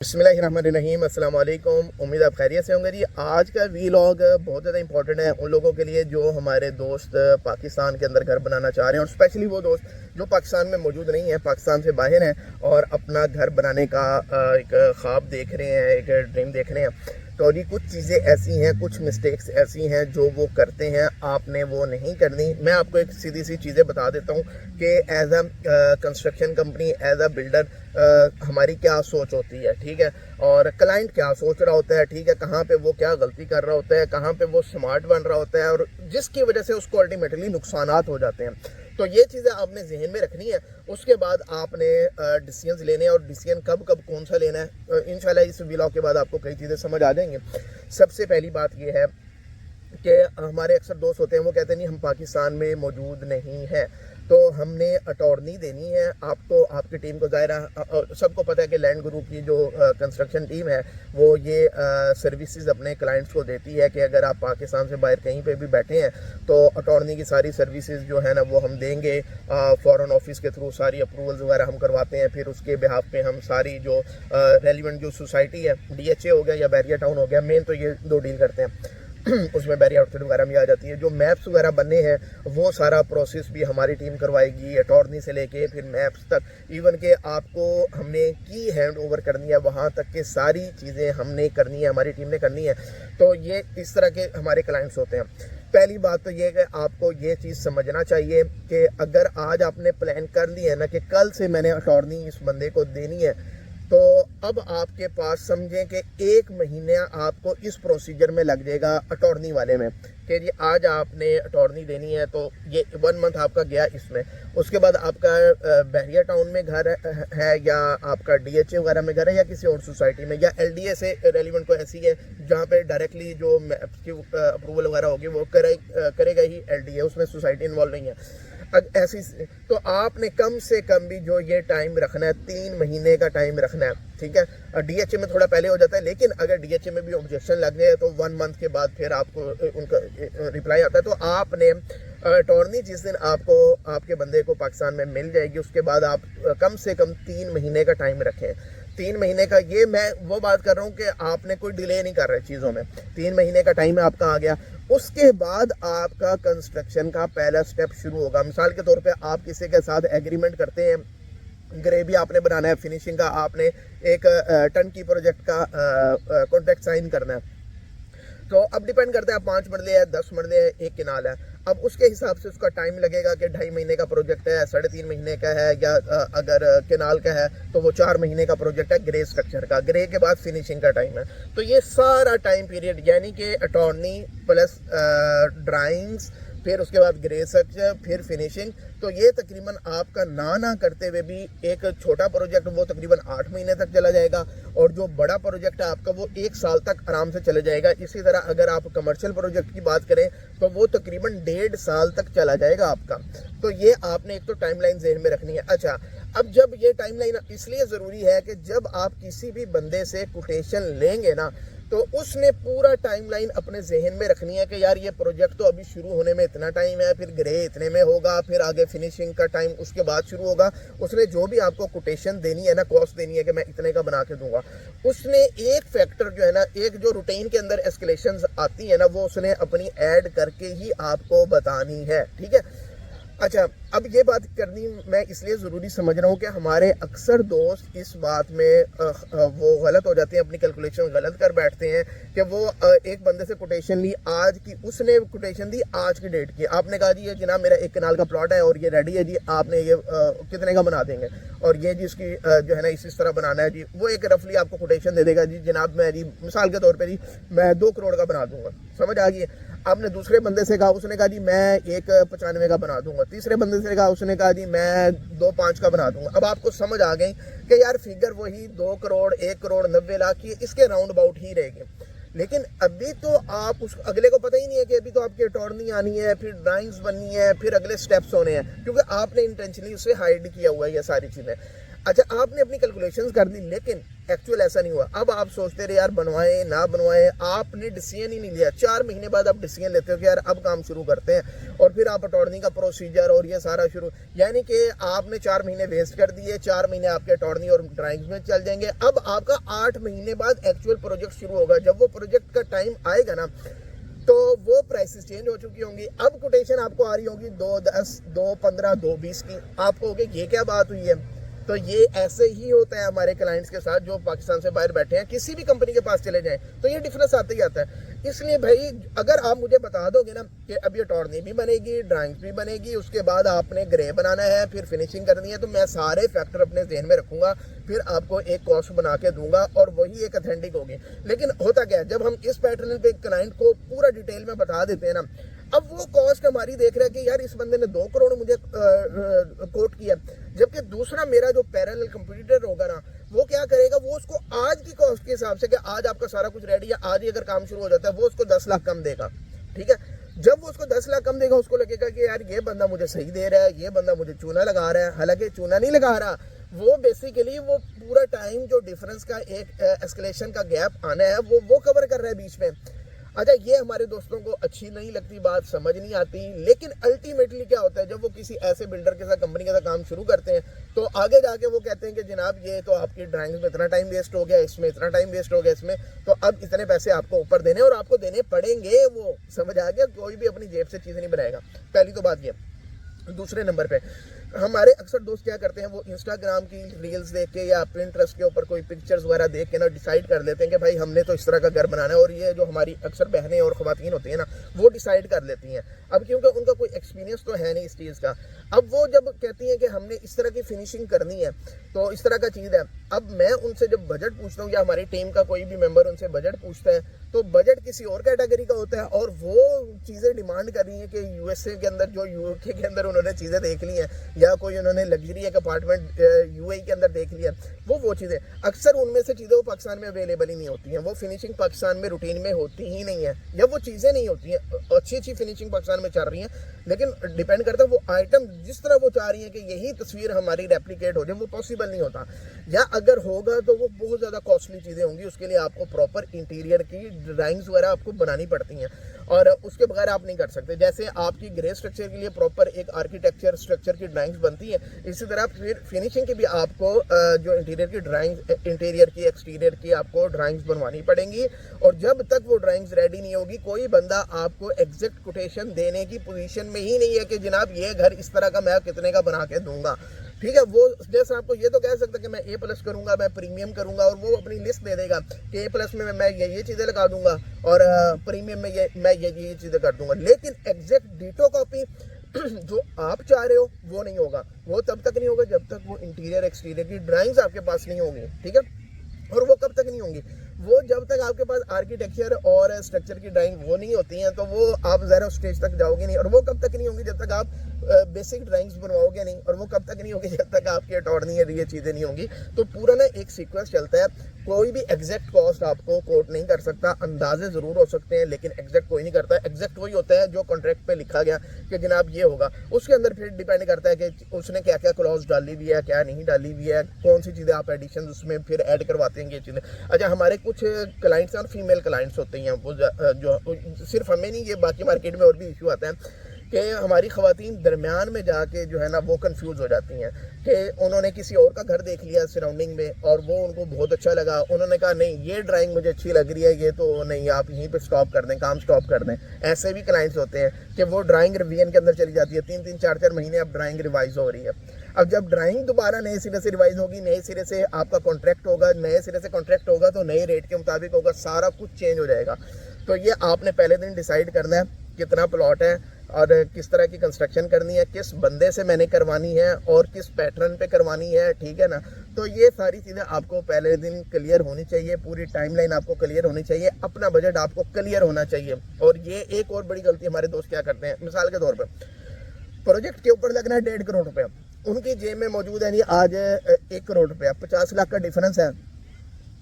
बिस्मिल्लाहिर्रहमानिर्रहीम, अस्सलाम वालेकुम। उम्मीद आप खैरियत से होंगे जी। आज का वीलॉग बहुत ज़्यादा इंपॉर्टेंट है उन लोगों के लिए जो हमारे दोस्त पाकिस्तान के अंदर घर बनाना चाह रहे हैं, और स्पेशली वो दोस्त जो पाकिस्तान में मौजूद नहीं है, पाकिस्तान से बाहर हैं और अपना घर बनाने का एक ख्वाब देख रहे हैं, एक ड्रीम देख रहे हैं। तो जी कुछ चीज़ें ऐसी हैं, कुछ मिस्टेक्स ऐसी हैं जो वो करते हैं, आपने वो नहीं करनी। मैं आपको एक सीधी सी चीज़ें बता देता हूँ कि as a construction company, as a builder हमारी क्या सोच होती है, ठीक है, और क्लाइंट क्या सोच रहा होता है, ठीक है, कहाँ पे वो क्या गलती कर रहा होता है, कहाँ पे वो स्मार्ट बन रहा होता है, और जिसकी वजह से उसको अल्टीमेटली नुकसानात हो जाते हैं। तो ये चीज़ें आपने जहन में रखनी है। उसके बाद आपने डिसीजंस लेने हैं, और डिसीजन कब कब कौन सा लेना है इंशाल्लाह इस व्लॉग के बाद आपको कई चीज़ें समझ आ जाएंगी। सबसे पहली बात ये है कि हमारे अक्सर दोस्त होते हैं, वो कहते हैं नहीं हम पाकिस्तान में मौजूद नहीं हैं, तो हमने अटॉर्नी देनी है आपको, आपकी टीम को। ज़ाहिर सबको पता है कि लैंड ग्रुप की जो कंस्ट्रक्शन टीम है वो ये सर्विसेज अपने क्लाइंट्स को देती है कि अगर आप पाकिस्तान से बाहर कहीं पे भी बैठे हैं तो अटॉर्नी की सारी सर्विसेज जो है ना वो हम देंगे। फॉरेन ऑफिस के थ्रू सारी अप्रूवल्स वगैरह हम करवाते हैं, फिर उसके बिहाफ पे हम सारी जो रेलिवेंट जो सोसाइटी है, DHA हो गया या बैरिया टाउन हो गया, मेन तो ये दो डील करते हैं उसमें बैरियर आउटफिट वगैरह भी आ जाती है। जो मैप्स वगैरह बनने हैं वो सारा प्रोसेस भी हमारी टीम करवाएगी, अटॉर्नी से लेके फिर मैप्स तक, इवन के आपको हमने की हैंड ओवर करनी है वहाँ तक के सारी चीज़ें हमने करनी है, हमारी टीम ने करनी है। तो ये इस तरह के हमारे क्लाइंट्स होते हैं। पहली बात तो ये है कि आपको ये चीज़ समझना चाहिए कि अगर आज आपने प्लान कर लिया है ना कि कल से मैंने अटॉर्नी इस बंदे को देनी है, तो अब आपके पास समझें कि 1 महीने आपको इस प्रोसीजर में लग जाएगा अटॉर्नी वाले में, कि जी आज आपने अटॉर्नी देनी है तो ये 1 मंथ आपका गया इसमें। उसके बाद आपका बहरिया टाउन में घर है या आपका DHA वगैरह में घर है या किसी और सोसाइटी में, या LDA से रेलिवेंट कोई ऐसी है जहाँ पे डायरेक्टली जो की अप्रूवल वगैरह होगी वो करेगा ही LDA, उसमें सोसाइटी इन्वॉल्व नहीं है। ऐसी तो आपने कम से कम भी जो ये टाइम रखना है 3 महीने का टाइम रखना है, ठीक है। DHA में थोड़ा पहले हो जाता है, लेकिन अगर DHA में भी ऑब्जेक्शन लग जाए तो 1 मंथ के बाद फिर आपको उनका रिप्लाई आता है। तो आपने अटॉर्नी जिस दिन आपको आपके बंदे को पाकिस्तान में मिल जाएगी उसके बाद आप कम से कम 3 महीने का टाइम रखें। 3 महीने का, ये मैं वो बात कर रहा हूँ कि आपने कोई डिले नहीं कर रहे चीज़ों में। 3 महीने का टाइम आपका आ गया, उसके बाद आपका कंस्ट्रक्शन का पहला स्टेप शुरू होगा। मिसाल के तौर पे आप किसी के साथ एग्रीमेंट करते हैं, ग्रेवी आपने बनाना है, फिनिशिंग का आपने एक टन की प्रोजेक्ट का कॉन्ट्रैक्ट साइन करना है। तो अब डिपेंड करता है 5 मरले है, 10 मरले है, 1 किनाल है, अब उसके हिसाब से उसका टाइम लगेगा कि 2.5 महीने का प्रोजेक्ट है, 3.5 महीने का है, या अगर किनाल का है तो वो 4 महीने का प्रोजेक्ट है ग्रे स्ट्रक्चर का। ग्रे के बाद फिनिशिंग का टाइम है। तो ये सारा टाइम पीरियड यानी कि अटॉर्नी प्लस ड्राइंग्स, फिर उसके बाद ग्रे स्ट्रक्चर, फिर फिनिशिंग, तो ये तकरीबन आपका ना करते हुए भी एक छोटा प्रोजेक्ट वो तकरीबन 8 महीने तक चला जाएगा, और जो बड़ा प्रोजेक्ट है आपका वो 1 साल तक आराम से चले जाएगा। इसी तरह अगर आप कमर्शियल प्रोजेक्ट की बात करें तो वो तकरीबन 1.5 साल तक चला जाएगा आपका। तो ये आपने एक तो टाइमलाइन ज़हन में रखनी है। अच्छा, अब जब ये टाइमलाइन इसलिए ज़रूरी है कि जब आप किसी भी बंदे से कोटेशन लेंगे ना तो उसने पूरा टाइमलाइन अपने जहन में रखनी है कि यार ये प्रोजेक्ट तो अभी शुरू होने में इतना टाइम है, फिर ग्रे इतने में होगा, फिर आगे फिनिशिंग का टाइम उसके बाद शुरू होगा। उसने जो भी आपको कोटेशन देनी है ना, कॉस्ट देनी है कि मैं इतने का बना के दूंगा, उसने एक फैक्टर जो है ना, एक जो रूटीन के अंदर एस्केलेशंस आती है ना, वो उसने अपनी ऐड करके ही आपको बतानी है, ठीक है। अच्छा, अब ये बात करनी मैं इसलिए ज़रूरी समझ रहा हूँ कि हमारे अक्सर दोस्त इस बात में वो गलत हो जाते हैं, अपनी कैलकुलेशन गलत कर बैठते हैं कि वो एक बंदे से कोटेशन ली आज की, उसने कोटेशन दी आज की डेट की, आपने कहा जी ये जनाब मेरा 1 कनाल का प्लॉट है और ये रेडी है जी, आपने ये कितने का बना देंगे, और ये जी इसकी जो है ना इस तरह बनाना है जी, वो एक रफली आपको कोटेशन दे देगा जी जनाब मैं जी मिसाल के तौर पर जी मैं 2 करोड़ का बना दूंगा, समझ आ गई। आपने दूसरे बंदे से कहा, उसने कहा जी मैं 1.95 का बना दूंगा, तीसरे बंदे से कहा, उसने कहा जी मैं 2.5 का बना दूंगा। अब आपको समझ आ गई कि यार फिगर वही 2 करोड़ 1 करोड़ 90 लाख की इसके राउंड अबाउट ही रहेगी, लेकिन अभी तो आप उस अगले को पता ही नहीं है कि अभी तो आपकी अटॉर्नी आनी है, फिर ड्राइंग्स बननी है, फिर अगले स्टेप्स होने हैं, क्योंकि आपने इंटेंशनली उसे हाइड किया हुआ है ये सारी चीज़ें। अच्छा, आपने अपनी कैलकुलेशंस कर दी, लेकिन एक्चुअल ऐसा नहीं हुआ। अब आप सोचते रहे यार बनवाएं ना बनवाएं, आपने डिसीजन ही नहीं लिया। 4 महीने बाद आप डिसीजन लेते हो कि यार अब काम शुरू करते हैं, और फिर आप अटॉर्नी का प्रोसीजर और ये सारा शुरू, यानी कि आपने 4 महीने वेस्ट कर दिए। 4 महीने आपके अटॉर्नी और ड्राइंग्स में चल जाएंगे। अब आपका 8 महीने बाद एक्चुअल प्रोजेक्ट शुरू होगा। जब वो प्रोजेक्ट का टाइम आएगा ना, तो वो प्राइसेस चेंज हो चुकी होंगी। अब कोटेशन आपको आ रही होगी 2.10, 2.15, 2.20 की। आपको होगी ये क्या बात हुई है। तो ये ऐसे ही होता है हमारे क्लाइंट्स के साथ जो पाकिस्तान से बाहर बैठे हैं। किसी भी कंपनी के पास चले जाएं तो ये डिफरेंस आता ही आता है। इसलिए भाई, अगर आप मुझे बता दोगे ना कि अब ये टॉर्नी भी बनेगी, ड्राइंग्स भी बनेगी, उसके बाद आपने ग्रे बनाना है, फिर फिनिशिंग करनी है, तो मैं सारे फैक्टर अपने जहन में रखूंगा, फिर आपको एक कॉस्ट बना के दूंगा और वही एक ऑथेंटिक होगी। लेकिन होता क्या है, जब हम इस पैटर्न पे क्लाइंट को पूरा डिटेल में बता देते हैं ना, अब वो कॉस्ट हमारी देख रहा है कि यार इस बंदे ने 2 करोड़ मुझे कोट किया, जबकि दूसरा मेरा जो पैरेलल कंपटीटर होगा ना, वो क्या करेगा, वो उसको आज की कॉस्ट के हिसाब से कि आज आपका सारा कुछ रेडी है, आज ही अगर काम शुरू हो जाता है, वो उसको 10 लाख कम देगा। ठीक है, जब वो उसको 10 लाख कम देगा, उसको लगेगा कि यार ये बंदा मुझे सही दे रहा है, ये बंदा मुझे चूना लगा रहा है। हालांकि चूना नहीं लगा रहा, वो बेसिकली वो पूरा टाइम जो डिफरेंस का एक एस्केलेशन का गैप आना है, वो कवर कर रहा है बीच में। अच्छा, ये हमारे दोस्तों को अच्छी नहीं लगती, बात समझ नहीं आती। लेकिन अल्टीमेटली क्या होता है, जब वो किसी ऐसे बिल्डर के साथ, कंपनी के साथ काम शुरू करते हैं, तो आगे जाके वो कहते हैं कि जनाब ये तो आपकी ड्राइंग्स में इतना टाइम वेस्ट हो गया, इसमें इतना टाइम वेस्ट हो गया, इसमें तो अब इतने पैसे आपको ऊपर देने, और आपको देने पड़ेंगे। वो समझ आ गया, कोई भी अपनी जेब से चीज़ नहीं बनाएगा। पहली तो बात ये। दूसरे नंबर पे हमारे अक्सर दोस्त क्या करते हैं, वो इंस्टाग्राम की रील्स देख के या पिंटरेस्ट के ऊपर कोई पिक्चर्स वगैरह देख के ना डिसाइड कर लेते हैं कि भाई हमने तो इस तरह का घर बनाना है। और ये जो हमारी अक्सर बहनें और ख़वातीन होती हैं ना, वो डिसाइड कर लेती हैं। अब क्योंकि उनका कोई एक्सपीरियंस तो है नहीं इस चीज़ का, अब वो जब कहती हैं कि हमने इस तरह की फिनिशिंग करनी है, तो इस तरह का चीज़ है। अब मैं उनसे जब बजट पूछता हूँ, या हमारी टीम का कोई भी मेंबर उनसे बजट पूछता है, तो बजट किसी और कैटेगरी का होता है, और वो चीज़ें डिमांड कर रही हैं कि यूएसए के अंदर, जो यूके के अंदर उन्होंने चीज़ें देख ली हैं, या कोई उन्होंने लग्जरी एक अपार्टमेंट यूएई के अंदर देख लिया, वो चीज़ें अक्सर उनमें से चीज़ें वो पाकिस्तान में अवेलेबल ही नहीं होती हैं। वो फिनिशिंग पाकिस्तान में रूटीन में होती ही नहीं है, या वो चीज़ें नहीं होती हैं। अच्छी फिनिशिंग पाकिस्तान में चल रही हैं, लेकिन डिपेंड करता है वो आइटम जिस तरह वो चाह रही है कि यही तस्वीर हमारी रेप्लिकेट हो जाए, वो पॉसिबल नहीं होता। या अगर होगा तो वो बहुत ज़्यादा कॉस्टली चीज़ें होंगी। उसके लिए आपको प्रॉपर इंटीरियर की ड्राइंग्स वगैरह आपको बनानी पड़ती हैं, और उसके बगैर आप नहीं कर सकते। जैसे आपकी ग्रे स्ट्रक्चर के लिए प्रॉपर एक आर्किटेक्चर स्ट्रक्चर की ड्राइंग्स बनती है, इसी तरह फिर फिनिशिंग की भी आपको जो इंटीरियर की ड्राइंग्स, इंटीरियर की, एक्सटीरियर की आपको ड्राइंग्स बनवानी पड़ेंगी। और जब तक वो ड्राइंग्स रेडी नहीं होगी, कोई बंदा आपको एग्जैक्ट कोटेशन देने की पोजीशन में ही नहीं है कि जनाब ये घर इस तरह का मैं कितने का बना के दूंगा। ठीक है, वो जैसे आपको ये तो कह सकता है कि मैं A+ करूंगा, मैं प्रीमियम करूंगा, और वो अपनी लिस्ट दे देगा कि A+ में मैं ये चीज़ें लगा दूंगा, और प्रीमियम में मैं ये चीज़ें कर दूंगा। लेकिन एग्जैक्ट डिटो कॉपी जो आप चाह रहे हो वो नहीं होगा। वो तब तक नहीं होगा जब तक वो इंटीरियर एक्सटीरियर की ड्राइंग्स आपके पास नहीं होंगी। ठीक है, और वो कब तक नहीं होंगी, वो जब तक आपके पास आर्किटेक्चर और स्ट्रक्चर की ड्राइंग वो नहीं होती हैं, तो वो आप ज़रा स्टेज तक जाओगे नहीं। और वो कब तक नहीं होंगी, जब तक आप बेसिक ड्राइंग्स बनवाओगे नहीं। और वो कब तक नहीं होगी, जब तक आपकी अटॉर्नी है, ये चीज़ें नहीं होंगी। तो पूरा ना एक सीक्वेंस चलता है। कोई भी एग्जैक्ट कॉस्ट आपको कोट नहीं कर सकता, अंदाजे ज़रूर हो सकते हैं, लेकिन एग्जैक्ट कोई नहीं करता। एग्जैक्ट वही होता है जो कॉन्ट्रैक्ट पे लिखा गया कि जनाब ये होगा। उसके अंदर फिर डिपेंड करता है कि उसने क्या क्या क्लॉज डाली हुई है, क्या नहीं डाली हुई है, कौन सी चीज़ें आप एडिशन उसमें फिर ऐड करवाते हैं, ये चीज़ें। अच्छा, हमारे कुछ क्लाइंट्स और फीमेल क्लाइंट्स होते हैं, वो जो सिर्फ हमें नहीं, ये बाकी मार्केट में और भी इशू आता है कि हमारी ख़वातीन दरमियान में जाके जो है ना वो कंफ्यूज हो जाती हैं कि उन्होंने किसी और का घर देख लिया सराउंडिंग में, और वो उनको बहुत अच्छा लगा। उन्होंने कहा नहीं ये ड्राइंग मुझे अच्छी लग रही है, ये तो नहीं, आप यहीं पे स्टॉप कर दें, काम स्टॉप कर दें। ऐसे भी क्लाइंट्स होते हैं कि वो ड्राइंग रिवीजन के अंदर चली जाती है, 3-3, 4-4 महीने अब ड्राइंग रिवाइज हो रही है। अब जब ड्राइंग दोबारा नए सिरे से रिवाइज होगी, नए सिरे से आपका कॉन्ट्रैक्ट होगा, नए सिरे से कॉन्ट्रैक्ट होगा, तो नए रेट के मुताबिक होगा, सारा कुछ चेंज हो जाएगा। तो ये आपने पहले दिन डिसाइड करना है कितना प्लॉट है, और किस तरह की कंस्ट्रक्शन करनी है, किस बंदे से मैंने करवानी है, और किस पैटर्न पे करवानी है। ठीक है ना, तो ये सारी चीज़ें आपको पहले दिन क्लियर होनी चाहिए, पूरी टाइमलाइन आपको क्लियर होनी चाहिए, अपना बजट आपको क्लियर होना चाहिए। और ये एक और बड़ी गलती हमारे दोस्त क्या करते हैं, मिसाल के तौर पर प्रोजेक्ट के ऊपर लगना है 1.5 करोड़ रुपया, उनकी जेब में मौजूद है नहीं आज 1 करोड़ रुपया, 50 लाख का डिफरेंस है।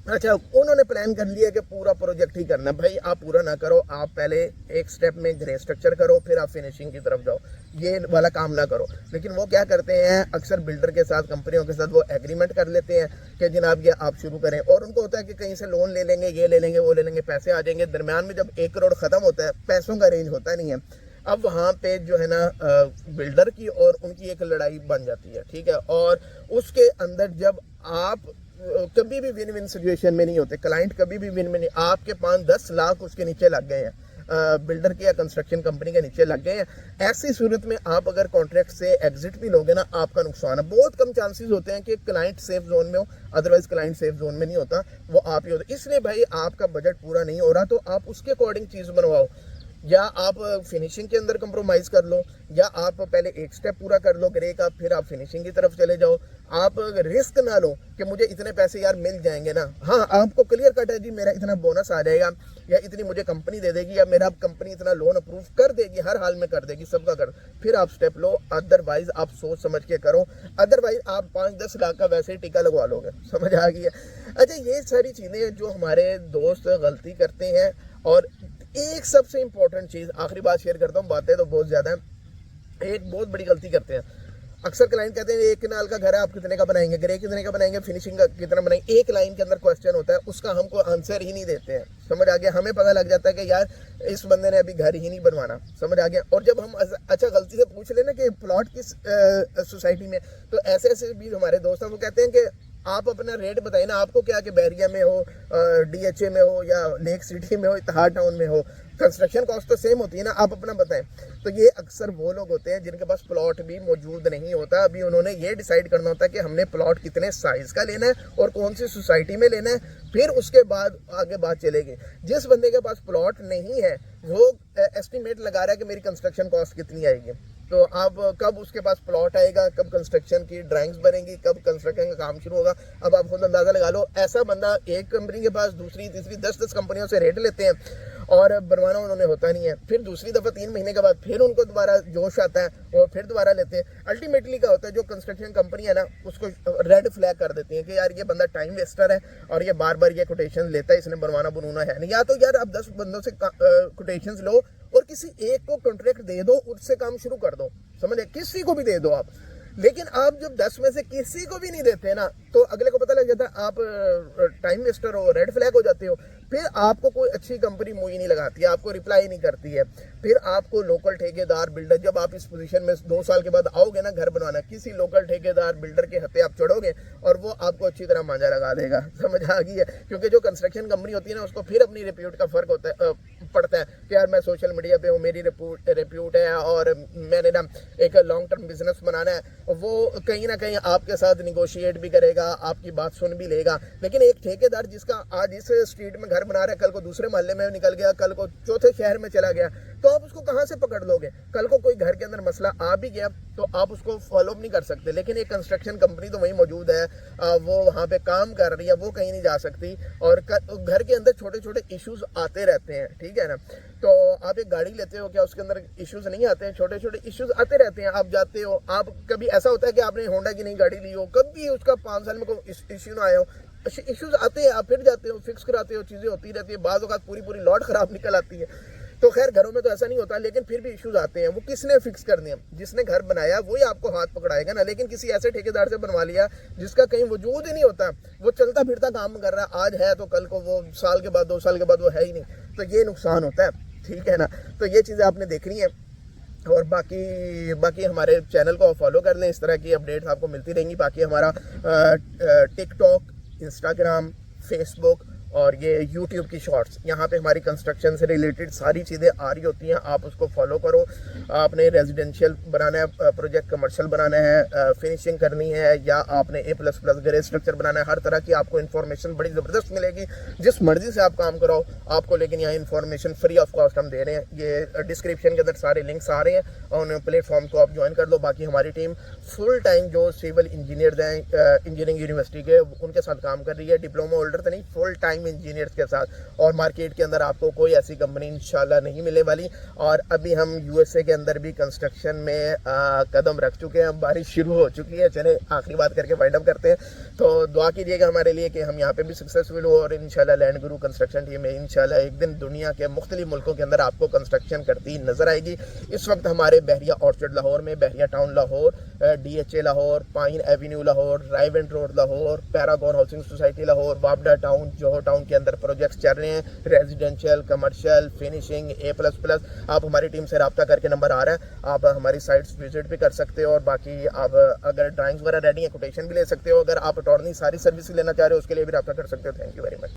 अच्छा, उन्होंने प्लान कर लिया कि पूरा प्रोजेक्ट ही करना है। भाई आप पूरा ना करो, आप पहले एक स्टेप में ग्रे स्ट्रक्चर करो, फिर आप फिनिशिंग की तरफ जाओ, ये वाला काम ना करो। लेकिन वो क्या करते हैं, अक्सर बिल्डर के साथ, कंपनियों के साथ वो एग्रीमेंट कर लेते हैं कि जनाब ये आप शुरू करें, और उनको होता है कि कहीं से लोन ले लेंगे, ये ले लेंगे, वो ले लेंगे, पैसे आ जाएंगे। दरम्यान में जब 1 करोड़ ख़त्म होता है, पैसों का रेंज होता नहीं है। अब वहाँ पे जो है ना बिल्डर की और उनकी एक लड़ाई बन जाती है, ठीक है। और उसके अंदर जब आप कभी भी विन विन सिचुएशन में नहीं होते, क्लाइंट कभी भी विन में नहीं, आपके 5-10 लाख उसके नीचे लग गए हैं, बिल्डर के या कंस्ट्रक्शन कंपनी के नीचे लग गए हैं। ऐसी सूरत में आप अगर कॉन्ट्रैक्ट से एग्जिट भी लोगे ना, आपका नुकसान है। बहुत कम चांसेस होते हैं कि क्लाइंट सेफ जोन में हो, अदरवाइज क्लाइंट सेफ जोन में नहीं होता, वो आप ही होता। इसलिए भाई आपका बजट पूरा नहीं हो रहा तो आप उसके अकॉर्डिंग चीज़ बनवाओ, या आप फिनिशिंग के अंदर कंप्रोमाइज़ कर लो, या आप पहले एक स्टेप पूरा कर लो ग्रे का, फिर आप फिनिशिंग की तरफ चले जाओ। आप रिस्क ना लो कि मुझे इतने पैसे यार मिल जाएंगे ना। हाँ, आपको क्लियर कट है जी, मेरा इतना बोनस आ जाएगा, या इतनी मुझे कंपनी दे देगी, या मेरा कंपनी इतना लोन अप्रूव कर देगी, हर हाल में कर देगी, सबका कर, फिर आप स्टेप लो। अदरवाइज आप सोच समझ के करो, अदरवाइज आप 5-10 लाख का वैसे ही टीका लगवा लोगे। समझ आ गई है? अच्छा, ये सारी चीज़ें जो हमारे दोस्त गलती करते हैं। और एक सबसे इंपॉर्टेंट चीज़, आखिरी बात शेयर करता हूँ, बातें तो बहुत ज़्यादा हैं। एक बहुत बड़ी गलती करते हैं, अक्सर क्लाइंट कहते हैं 1 कनाल का घर है, आप कितने का बनाएंगे, ग्रे कितने का बनाएंगे, फिनिशिंग का कितना बनाएंगे। एक लाइन के अंदर क्वेश्चन होता है, उसका हमको आंसर ही नहीं देते हैं। समझ आ गया? हमें पता लग जाता है कि यार इस बंदे ने अभी घर ही नहीं बनवाना। समझ आ गया? और जब हम अच्छा गलती से पूछ लेना कि प्लॉट किस सोसाइटी में, तो ऐसे ऐसे भी हमारे दोस्त हैं, वो कहते हैं कि आप अपना रेट बताइए ना, आपको क्या कि बैरिया में हो, DHA में हो, या लेक सिटी में हो, इत्तेहाद टाउन में हो, कंस्ट्रक्शन कॉस्ट तो सेम होती है ना, आप अपना बताएं। तो ये अक्सर वो लोग होते हैं जिनके पास प्लॉट भी मौजूद नहीं होता। अभी उन्होंने ये डिसाइड करना होता है कि हमने प्लॉट कितने साइज़ का लेना है और कौन सी सोसाइटी में लेना है, फिर उसके बाद आगे बात चलेगी। जिस बंदे के पास प्लॉट नहीं है वो एस्टिमेट लगा रहा है कि मेरी कंस्ट्रक्शन कॉस्ट कितनी आएगी। तो आप कब उसके पास प्लॉट आएगा, कब कंस्ट्रक्शन की ड्राइंग्स बनेंगी, कब कंस्ट्रक्शन का काम शुरू होगा, अब आप खुद अंदाज़ा लगा लो। ऐसा बंदा एक कंपनी के पास दूसरी तीसरी 10-10 कंपनियों से रेट लेते हैं और बनवाना उन्होंने होता नहीं है। फिर दूसरी दफ़ा 3 महीने के बाद फिर उनको दोबारा जोश आता है और फिर दोबारा लेते हैं। अल्टीमेटली क्या होता है, जो कंस्ट्रक्शन कंपनी है ना, उसको रेड फ्लैग कर देती है कि यार ये बंदा टाइम वेस्टर है और ये बार बार ये कोटेशन लेता है, इसने बनवाना बनवाना है नहीं। या तो यार आप 10 बंदों से कोटेशन लो और किसी एक को कॉन्ट्रैक्ट दे दो, उससे काम शुरू कर दो। समझे? किसी को भी दे दो आप। लेकिन आप जब 10 में से किसी को भी नहीं देते ना, तो अगले को पता लग जाता है आप टाइम वेस्टर हो, रेड फ्लैग हो जाते हो। फिर आपको कोई अच्छी कंपनी मुँह ही नहीं लगाती है, आपको रिप्लाई नहीं करती है। फिर आपको लोकल ठेकेदार बिल्डर, जब आप इस पोजीशन में 2 साल के बाद आओगे ना घर बनवाना, किसी लोकल ठेकेदार बिल्डर के हत्थे आप चढ़ोगे और वो आपको अच्छी तरह मांझा लगा देगा। समझ आ गई है? क्योंकि जो कंस्ट्रक्शन कंपनी होती है ना, उसको फिर अपनी रिप्यूट का फ़र्क होता है, पड़ता है कि यार मैं सोशल मीडिया पे हूँ, मेरी रिप्यूट है और मैंने ना एक लॉन्ग टर्म बिजनेस बनाना है। वो कहीं ना कहीं आपके साथ निगोशिएट भी करेगा, आपकी बात सुन भी लेगा। लेकिन एक ठेकेदार जिसका आज इस स्ट्रीट में घर बना रहा है, कल को दूसरे मोहल्ले में निकल गया, कल को चौथे शहर में चला गया, तो आप उसको कहाँ से पकड़ लोगे? कल को कोई घर के अंदर मसला आ भी गया तो आप उसको फॉलो नहीं कर सकते। लेकिन एक कंस्ट्रक्शन कंपनी तो वहीं मौजूद है, वो वहाँ पे काम कर रही है, वो कहीं नहीं जा सकती। और घर के अंदर छोटे छोटे इश्यूज आते रहते हैं, ठीक है ना। तो आप एक गाड़ी लेते हो, क्या उसके अंदर इश्यूज नहीं आते हैं? छोटे छोटे इश्यूज आते रहते हैं। आप जाते हो, आप कभी ऐसा होता है कि आपने होंडा की नई गाड़ी ली हो, कभी उसका 5 साल में कोई इश्यू ना आया हो। इश्यूज आते हैं, आप फिर जाते हो, फिक्स कराते हो, चीज़ें होती रहती है। बाज़ औक़ात पूरी लॉट ख़राब निकल आती है। तो खैर घरों में तो ऐसा नहीं होता, लेकिन फिर भी इश्यूज आते हैं। वो किसने फिक्स करने हैं? जिसने घर बनाया वही आपको हाथ पकड़ाएगा ना। लेकिन किसी ऐसे ठेकेदार से बनवा लिया जिसका कहीं वजूद ही नहीं होता, वो चलता फिरता काम कर रहा है, आज है तो कल को वो साल के बाद 2 साल के बाद वो है ही नहीं, तो ये नुकसान होता है, ठीक है ना। तो ये चीज़ें आपने देखनी है। और बाकी हमारे चैनल को फॉलो कर लें, इस तरह की अपडेट्स आपको मिलती रहेंगी। बाकी हमारा टिकटॉक, इंस्टाग्राम, फेसबुक और ये यूट्यूब की शॉर्ट्स, यहाँ पे हमारी कंस्ट्रक्शन से रिलेटेड सारी चीज़ें आ रही होती हैं। आप उसको फॉलो करो। आपने रेजिडेंशियल बनाना है, प्रोजेक्ट कमर्शियल बनाना है, फिनिशिंग करनी है, या आपने A++ ग्रे स्ट्रक्चर बनाना है, हर तरह की आपको इन्फॉर्मेशन बड़ी ज़बरदस्त मिलेगी। जिस मर्ज़ी से आप काम कराओ आपको, लेकिन यहाँ इन्फॉर्मेशन फ्री ऑफ कॉस्ट हम दे रहे हैं। ये डिस्क्रिप्शन के अंदर सारे लिंक्स आ रहे हैं, उन प्लेटफॉर्म को आप ज्वाइन कर लो। बाकी हमारी टीम फुल टाइम जो सिविल इंजीनियर्स हैं इंजीनियरिंग यूनिवर्सिटी के, उनके साथ काम कर रही है। डिप्लोमा होल्डर तो नहीं, फुल टाइम प्राइम इंजीनियर्स के साथ। और मार्केट के अंदर आपको कोई ऐसी कंपनी इंशाल्लाह नहीं मिलने वाली। और अभी हम यूएसए के अंदर भी कंस्ट्रक्शन में कदम रख चुके हैं, बारिश शुरू हो चुकी है। चले आखिरी बात करके वाइंड अप करते हैं। तो दुआ कीजिएगा हमारे लिए कि हम यहाँ पे भी सक्सेसफुल हो और इंशाल्लाह लैंड गुरु कंस्ट्रक्शन टीम में इंशाल्लाह एक दिन दुनिया के मुख्तलिफ मुल्कों के अंदर आपको कंस्ट्रक्शन करती नजर आएगी। इस वक्त हमारे बहरिया ऑर्चर्ड लाहौर में, Bahria town Lahore, DHA Lahore, pine avenue Lahore, Raiwind road Lahore, Paragon housing society Lahore, Babra town, Johar town के अंदर प्रोजेक्ट्स चल रहे हैं, रेजिडेंशियल, कमर्शियल, फिनिशिंग, A++। आप हमारी टीम से रब्ता करके, नंबर आ रहा है, आप हमारी साइट्स विजिट भी कर सकते हो। और बाकी आप अगर ड्राइंग्स वगैरह रेडी है, कोटेशन भी ले सकते हो। अगर आप अटॉर्नी सारी सर्विस लेना चाह रहे हो उसके लिए भी रब्ता कर सकते हो। Thank you very much.